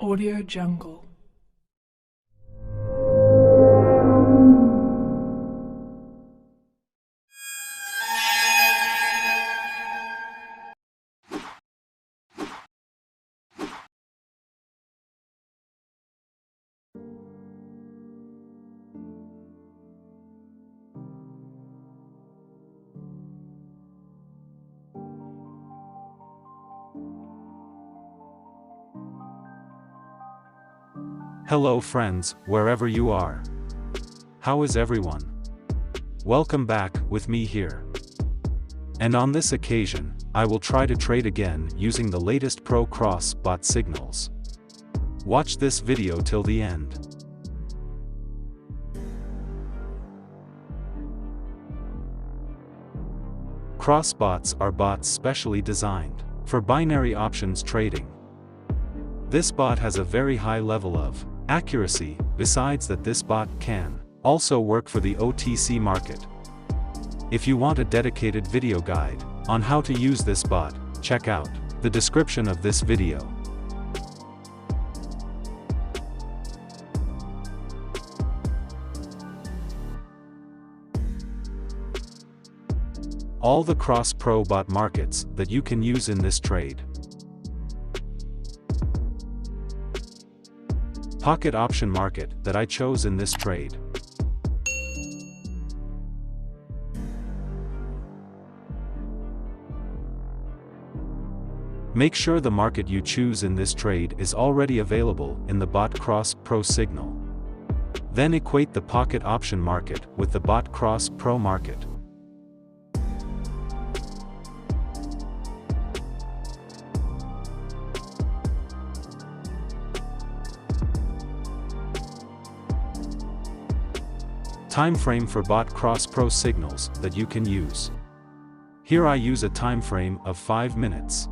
Audio Jungle. Hello friends, wherever you are. How is everyone? Welcome back with me here. And on this occasion, I will try to trade again using the latest Pro Cross bot signals. Watch this video till the end. Cross bots are bots specially designed for binary options trading. This bot has a very high level of accuracy, besides that this bot can also work for the OTC market. If you want a dedicated video guide on how to use this bot, check out the description of this video. All the cross pro bot markets that you can use in this trade. Pocket option market that I chose in this trade. Make sure the market you choose in this trade is already available in the bot cross pro signal. Then equate the pocket option market with the bot cross pro market. Time frame for bot cross pro signals that you can use. Here I use a time frame of 5 minutes.